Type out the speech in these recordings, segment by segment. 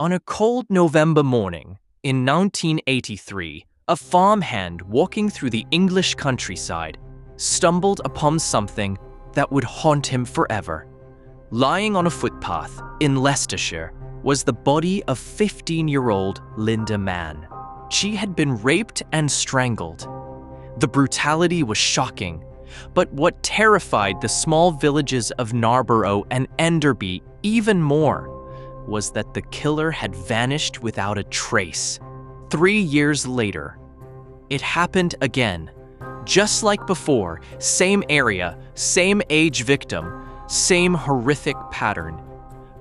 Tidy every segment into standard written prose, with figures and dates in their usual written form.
On a cold November morning in 1983, a farmhand walking through the English countryside stumbled upon something that would haunt him forever. Lying on a footpath in Leicestershire was the body of 15-year-old Lynda Mann. She had been raped and strangled. The brutality was shocking, but what terrified the small villages of Narborough and Enderby even more was that the killer had vanished without a trace. 3 years later, it happened again. Just like before, same area, same age victim, same horrific pattern.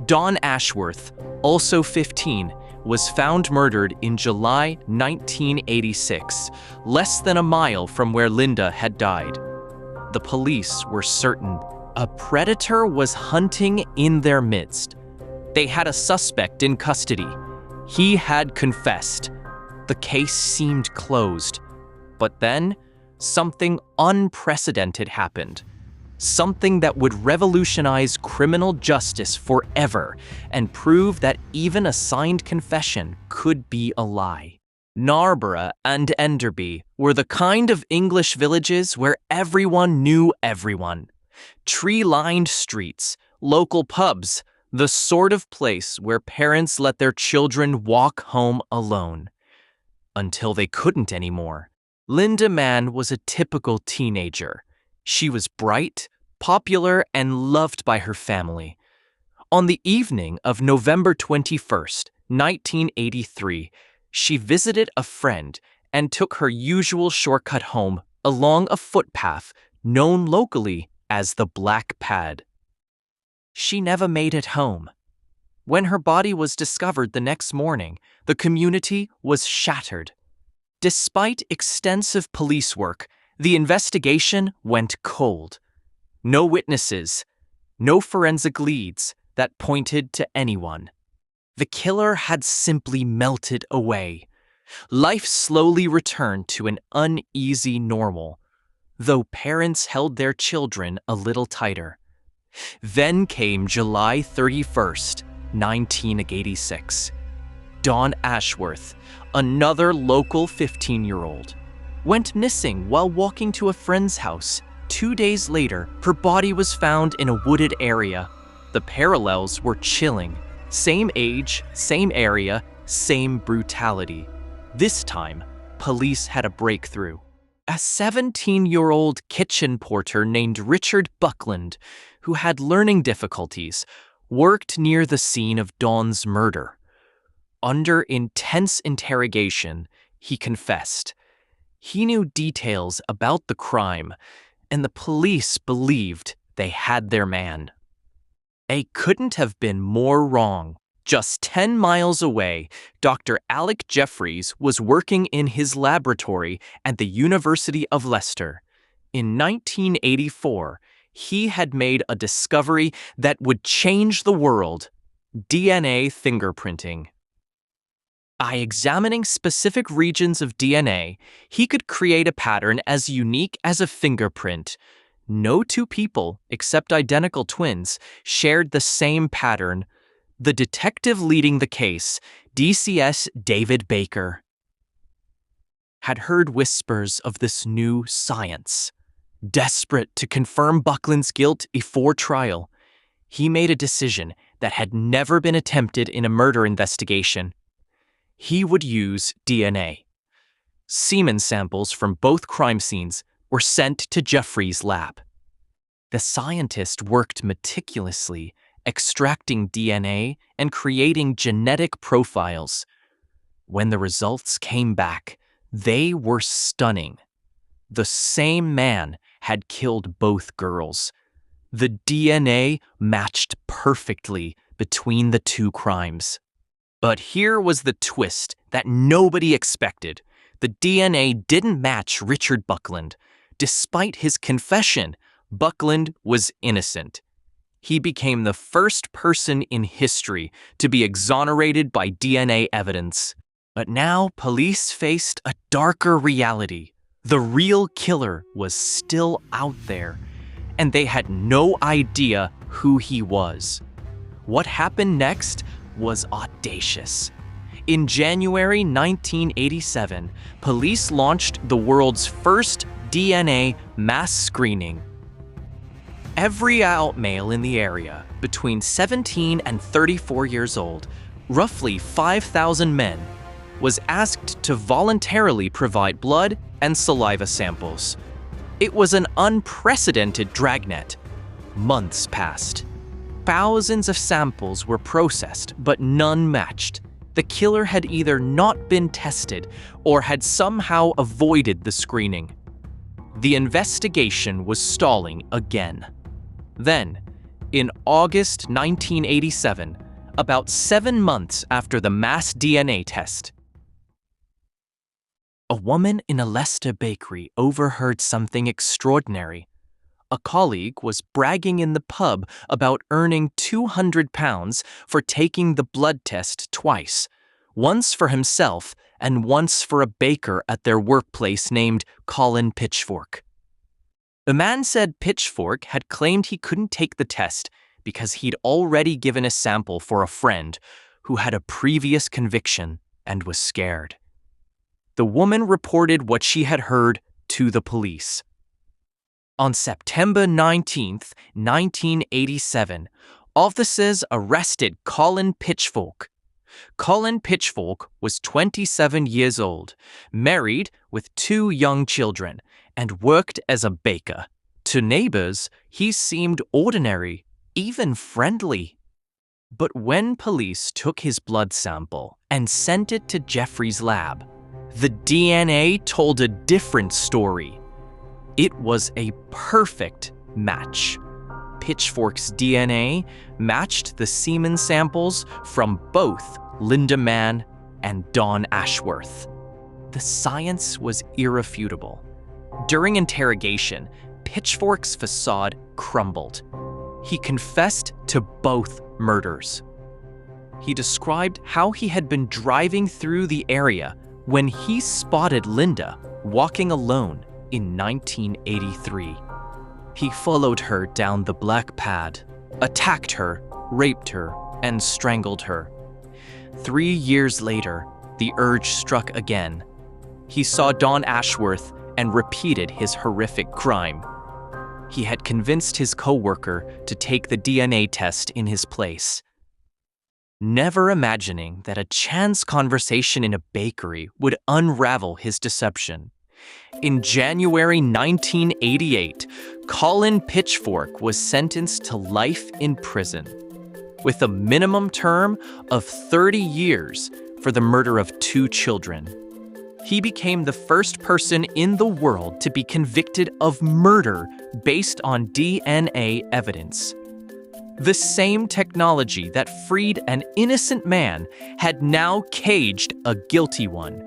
Dawn Ashworth, also 15, was found murdered in July 1986, less than a mile from where Lynda had died. The police were certain a predator was hunting in their midst. They had a suspect in custody. He had confessed. The case seemed closed. But then, something unprecedented happened. Something that would revolutionize criminal justice forever and prove that even a signed confession could be a lie. Narborough and Enderby were the kind of English villages where everyone knew everyone. Tree-lined streets, local pubs, the sort of place where parents let their children walk home alone. Until they couldn't anymore. Lynda Mann was a typical teenager. She was bright, popular, and loved by her family. On the evening of November 21st, 1983, she visited a friend and took her usual shortcut home along a footpath known locally as the Black Pad. She never made it home. When her body was discovered the next morning, the community was shattered. Despite extensive police work, the investigation went cold. No witnesses, no forensic leads that pointed to anyone. The killer had simply melted away. Life slowly returned to an uneasy normal, though parents held their children a little tighter. Then came July 31st, 1986. Dawn Ashworth, another local 15-year-old, went missing while walking to a friend's house. 2 days later, her body was found in a wooded area. The parallels were chilling. Same age, same area, same brutality. This time, police had a breakthrough. A 17-year-old kitchen porter named Richard Buckland, who had learning difficulties, worked near the scene of Dawn's murder. Under intense interrogation, he confessed. He knew details about the crime, and the police believed they had their man. They couldn't have been more wrong. Just 10 miles away, Dr. Alec Jeffreys was working in his laboratory at the University of Leicester. In 1984, he had made a discovery that would change the world: DNA fingerprinting. By examining specific regions of DNA, he could create a pattern as unique as a fingerprint. No two people, except identical twins, shared the same pattern. The detective leading the case, DCS David Baker, had heard whispers of this new science. Desperate to confirm Buckland's guilt before trial, he made a decision that had never been attempted in a murder investigation. He would use DNA. Semen samples from both crime scenes were sent to Jeffreys' lab. The scientist worked meticulously, extracting DNA and creating genetic profiles. When the results came back, they were stunning. The same man had killed both girls. The DNA matched perfectly between the two crimes. But here was the twist that nobody expected. The DNA didn't match Richard Buckland. Despite his confession, Buckland was innocent. He became the first person in history to be exonerated by DNA evidence. But now police faced a darker reality. The real killer was still out there, and they had no idea who he was. What happened next was audacious. In January 1987, police launched the world's first DNA mass screening. Every adult male in the area, between 17 and 34 years old, roughly 5,000 men, was asked to voluntarily provide blood and saliva samples. It was an unprecedented dragnet. Months passed. Thousands of samples were processed, but none matched. The killer had either not been tested or had somehow avoided the screening. The investigation was stalling again. Then, in August 1987, about 7 months after the mass DNA test, a woman in a Leicester bakery overheard something extraordinary. A colleague was bragging in the pub about earning £200 for taking the blood test twice, once for himself and once for a baker at their workplace named Colin Pitchfork. The man said Pitchfork had claimed he couldn't take the test because he'd already given a sample for a friend who had a previous conviction and was scared. The woman reported what she had heard to the police. On September 19, 1987, officers arrested Colin Pitchfork. Colin Pitchfork was 27 years old, married with 2 young children, and worked as a baker. To neighbors, he seemed ordinary, even friendly. But when police took his blood sample and sent it to Jeffreys' lab, the DNA told a different story. It was a perfect match. Pitchfork's DNA matched the semen samples from both Lynda Mann and Don Ashworth. The science was irrefutable. During interrogation, Pitchfork's facade crumbled. He confessed to both murders. He described how he had been driving through the area when he spotted Lynda walking alone in 1983. He followed her down the black pad, attacked her, raped her, and strangled her. 3 years later, the urge struck again. He saw Don Ashworth and repeated his horrific crime. He had convinced his co-worker to take the DNA test in his place. Never imagining that a chance conversation in a bakery would unravel his deception. In January 1988, Colin Pitchfork was sentenced to life in prison, with a minimum term of 30 years for the murder of 2 children. He became the first person in the world to be convicted of murder based on DNA evidence. The same technology that freed an innocent man had now caged a guilty one.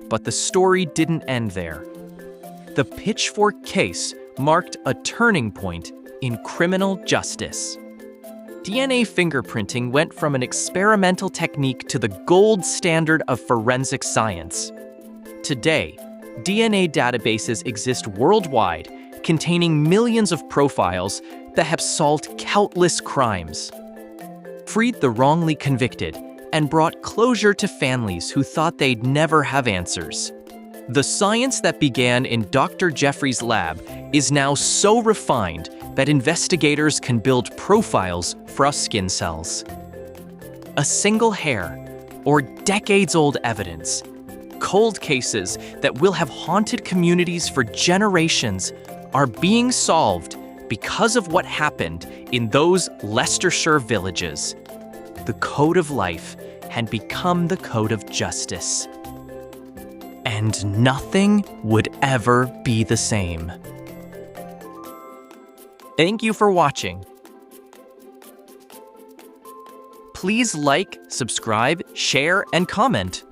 But the story didn't end there. The Pitchfork case marked a turning point in criminal justice. DNA fingerprinting went from an experimental technique to the gold standard of forensic science. Today, DNA databases exist worldwide, containing millions of profiles that have solved countless crimes, freed the wrongly convicted, and brought closure to families who thought they'd never have answers. The science that began in Dr. Jeffreys' lab is now so refined that investigators can build profiles for skin cells. A single hair, or decades-old evidence, cold cases that will have haunted communities for generations are being solved because of what happened in those Leicestershire villages. The code of life had become the code of justice. And nothing would ever be the same. Thank you for watching. Please like, subscribe, share, and comment.